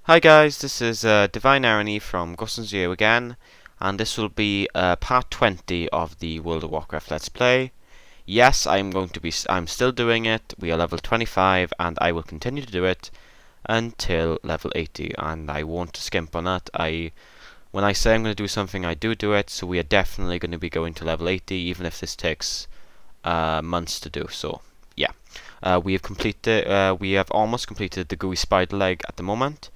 Hi guys, this is Divine Irony from Gustin Zero again, and this will be part 20 of the World of Warcraft Let's Play. Yes, I'm still doing it. We are level 25, and I will continue to do it until level 80, and I won't skimp on that. When I say I'm going to do something, I do it, so we are definitely going to be going to level 80, even if this takes months to do. So, yeah. We have almost completed the gooey spider leg at the moment.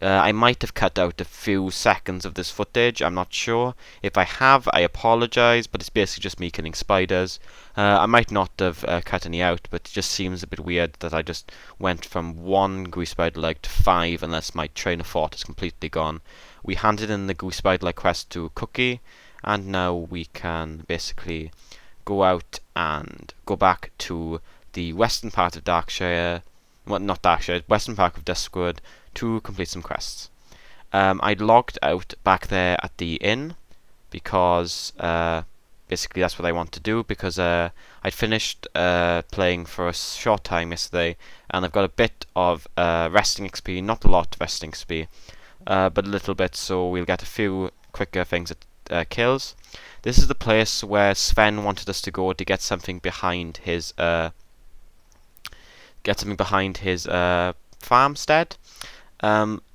I might have cut out a few seconds of this footage, I'm not sure. If I have, I apologise, but it's basically just me killing spiders. I might not have cut any out, but it just seems a bit weird that I just went from one gooey spider leg to 5 unless my train of thought is completely gone. We handed in the gooey spider leg quest to Cookie, and now we can basically go out and go back to the western part of Darkshire, well, not Darkshire, western part of Duskwood, to complete some quests. I logged out back there at the inn because basically that's what I want to do, because I'd finished playing for a short time yesterday, and I've got a bit of resting XP, not a lot of resting XP, but a little bit, so we'll get a few quicker things at kills. This is the place where Sven wanted us to go to get something behind his farmstead.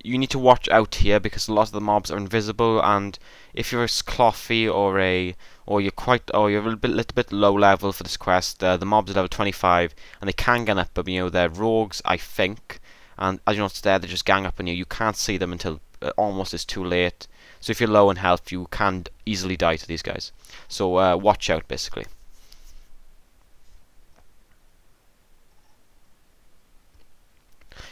You need to watch out here because a lot of the mobs are invisible, and if you're a clothy or you're a little bit low level for this quest, the mobs are level 25 and they can gang up, but they're rogues, I think, and as you notice there, they just gang up on you. You can't see them until almost it's too late. So if you're low in health, you can easily die to these guys. So watch out, basically.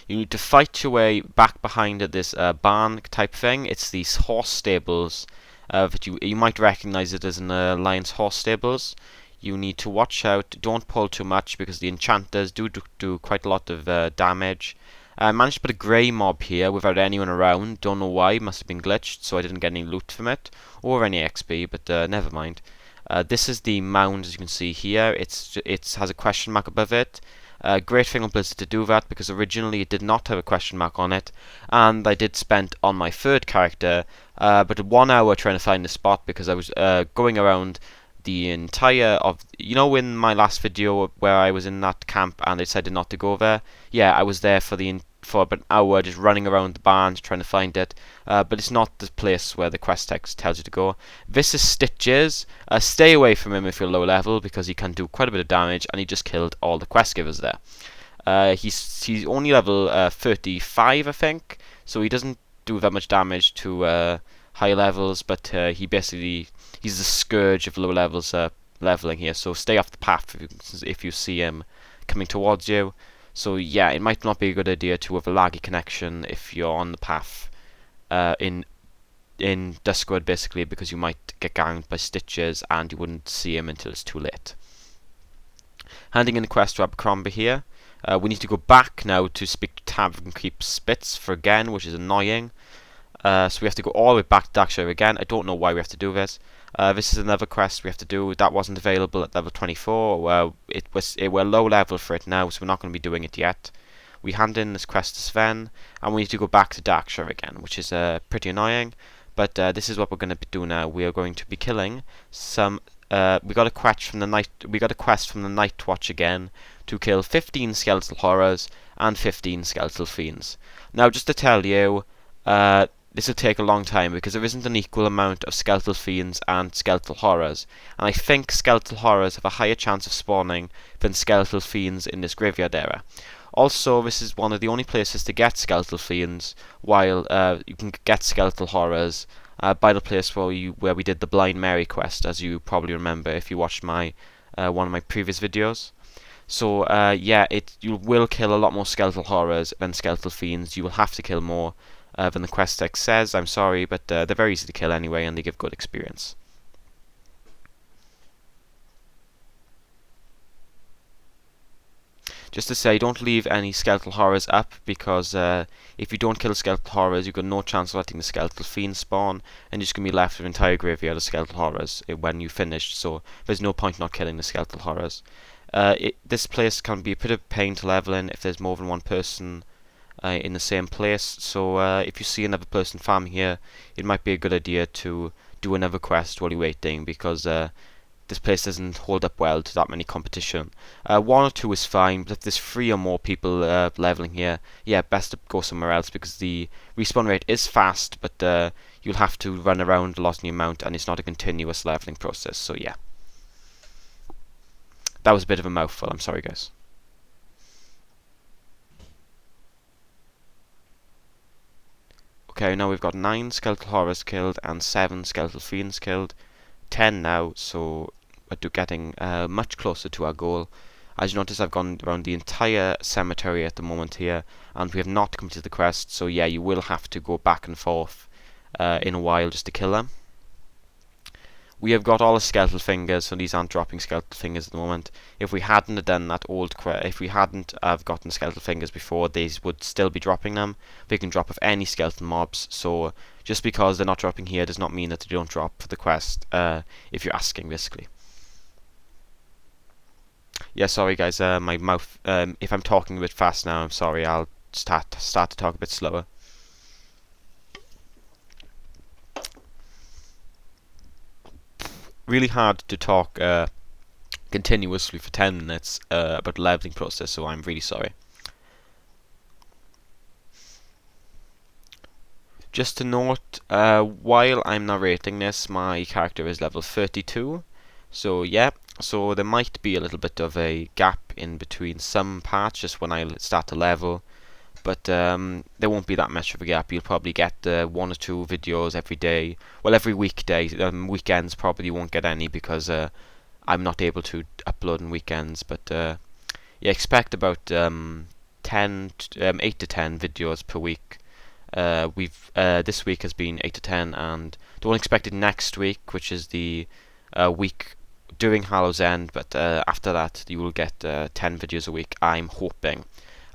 You need to fight your way back behind this barn type thing. It's these horse stables that you might recognize it as an Lion's horse stables. You need to watch out. Don't pull too much because the enchanters do quite a lot of damage. I managed to put a grey mob here without anyone around. Don't know why. Must have been glitched, so I didn't get any loot from it or any XP. But never mind. This is the mound, as you can see here. It has a question mark above it. Great thing on Blizzard to do that, because originally it did not have a question mark on it, and I did spend on my third character but 1 hour trying to find the spot, because I was going around the entire of, in my last video where I was in that camp and I decided not to go there. Yeah, I was there for about an hour just running around the barns trying to find it, but it's not the place where the quest text tells you to go. This is Stitches. Stay away from him if you're low level, because he can do quite a bit of damage, and he just killed all the quest givers there. He's only level 35, I think, so he doesn't do that much damage to high levels, but he's the scourge of low levels leveling here, so stay off the path if you see him coming towards you. So yeah, it might not be a good idea to have a laggy connection if you're on the path in Duskwood, basically, because you might get ganged by Stitches and you wouldn't see him until it's too late. Handing in the quest to Abercrombie here. We need to go back now to speak to Tavern Keep Spitz for again, which is annoying. So we have to go all the way back to Darkshire again. I don't know why we have to do this. This is another quest we have to do that wasn't available at level 24. We're low level for it now, so we're not going to be doing it yet. We hand in this quest to Sven, and we need to go back to Darkshire again, which is pretty annoying. But this is what we're going to do now. We are going to be killing some. We got a quest from the Nightwatch again to kill 15 skeletal horrors and 15 skeletal fiends. Now, just to tell you, this will take a long time because there isn't an equal amount of skeletal fiends and skeletal horrors, and I think skeletal horrors have a higher chance of spawning than skeletal fiends in this graveyard era. Also, this is one of the only places to get skeletal fiends, while you can get skeletal horrors by the place where we did the Blind Mary quest, as you probably remember if you watched my one of my previous videos. So yeah, you will kill a lot more skeletal horrors than skeletal fiends. You will have to kill more than the quest text says. I'm sorry, but they're very easy to kill anyway, and they give good experience. Just to say, don't leave any skeletal horrors up, because if you don't kill skeletal horrors, you've got no chance of letting the skeletal fiends spawn, and you're just going to be left with an entire graveyard of skeletal horrors when you finish, so there's no point not killing the skeletal horrors. This place can be a bit of pain to level in if there's more than one person in the same place. So if you see another person farming here, it might be a good idea to do another quest while you're waiting, because this place doesn't hold up well to that many competition. One or two is fine, but if there's three or more people leveling here, yeah, best to go somewhere else, because the respawn rate is fast, but you'll have to run around a lot in your mount, and it's not a continuous leveling process. So yeah, that was a bit of a mouthful. I'm sorry, guys. Okay, now we've got 9 skeletal horrors killed and 7 skeletal fiends killed. 10 now, so we're getting much closer to our goal. As you notice, I've gone around the entire cemetery at the moment here, and we have not completed the quest, so yeah, you will have to go back and forth in a while just to kill them. We have got all the skeletal fingers, so these aren't dropping skeletal fingers at the moment. If we hadn't have done that if we hadn't have gotten skeletal fingers before, these would still be dropping them. They can drop off any skeleton mobs, so just because they're not dropping here does not mean that they don't drop for the quest, if you're asking, basically. Yeah, sorry guys, my mouth, if I'm talking a bit fast now, I'm sorry, I'll start to talk a bit slower. Really hard to talk continuously for 10 minutes about the leveling process, so I'm really sorry. Just to note, while I'm narrating this, my character is level 32, so yeah, so there might be a little bit of a gap in between some parts just when I start to level, but there won't be that much of a gap. You'll probably get 1 or 2 videos every day, well, every weekday. Weekends probably won't get any, because I'm not able to upload on weekends, but yeah, expect about 8 to 10 videos per week. This week has been 8 to 10, and don't expect it next week, which is the week during Hallow's End, but after that you will get 10 videos a week, I'm hoping,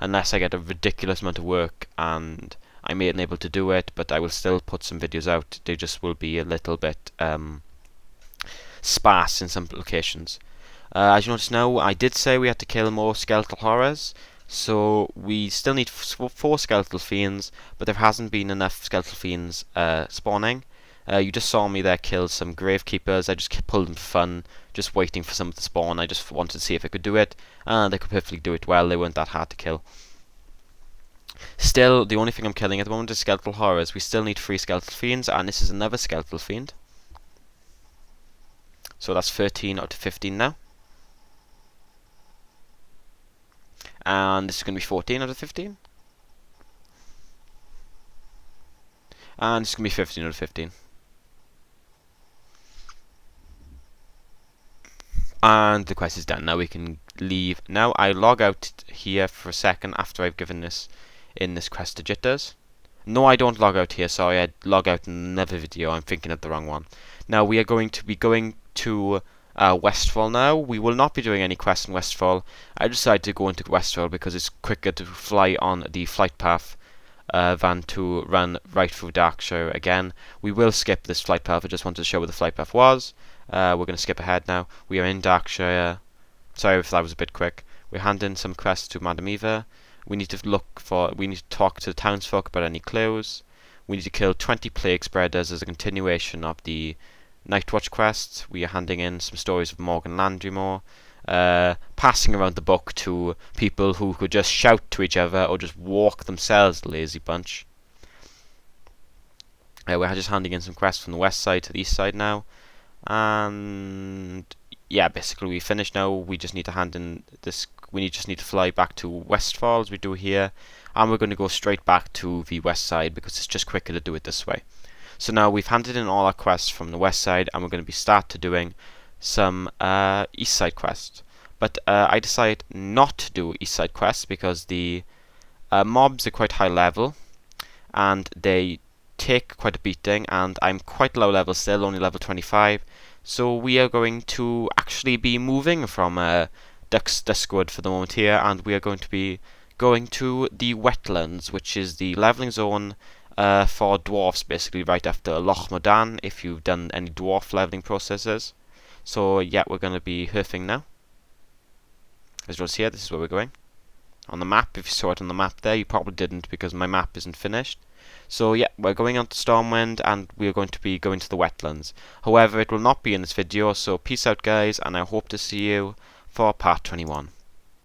unless I get a ridiculous amount of work and I'm unable to do it, but I will still put some videos out. They just will be a little bit sparse in some locations. As you notice now, I did say we had to kill more skeletal horrors, so we still need 4 skeletal fiends, but there hasn't been enough skeletal fiends spawning. You just saw me there kill some gravekeepers. I just pulled them for fun, just waiting for some to spawn. I just wanted to see if I could do it, and I could perfectly do it well. They weren't that hard to kill. Still, the only thing I'm killing at the moment is skeletal horrors. We still need 3 skeletal fiends, and this is another skeletal fiend. So that's 13 out of 15 now. And this is going to be 14 out of 15. And this is going to be 15 out of 15. And the quest is done. Now we can leave. Now I log out here for a second after I've given this in this quest to jitters. No, I don't log out here. Sorry, I log out in another video. I'm thinking of the wrong one. Now we are going to be going to Westfall now. We will not be doing any quests in Westfall. I decided to go into Westfall because it's quicker to fly on the flight path than to run right through Darkshire again. We will skip this flight path. I just wanted to show where the flight path was. We're going to skip ahead now. We are in Darkshire. Sorry if that was a bit quick. We're handing some quests to Madam Eva. We need to talk to the townsfolk about any clues. We need to kill 20 plague spreaders as a continuation of the Nightwatch quest. We are handing in some stories of Morgan Landrymore. Passing around the book to people who could just shout to each other or just walk themselves, lazy bunch. We're just handing in some quests from the west side to the east side now. And yeah, basically we finished now. We just need to hand in this. We just need to fly back to Westfall as we do here, and we're going to go straight back to the west side because it's just quicker to do it this way. So now we've handed in all our quests from the west side, and we're going to start to doing some east side quests. But I decided not to do east side quests because the mobs are quite high level, and they take quite a beating, and I'm quite low level still, only level 25. So we are going to actually be moving from duskwood for the moment here, and we are going to be going to the wetlands, which is the leveling zone for dwarfs, basically right after Loch Modan, if you've done any dwarf leveling processes. So yeah, we're going to be herfing now. As you'll see here, this is where we're going. on the map. If you saw it on the map there, you probably didn't because my map isn't finished. So yeah, we're going on to Stormwind and we're going to be going to the wetlands. However, it will not be in this video, so peace out guys, and I hope to see you for part 21.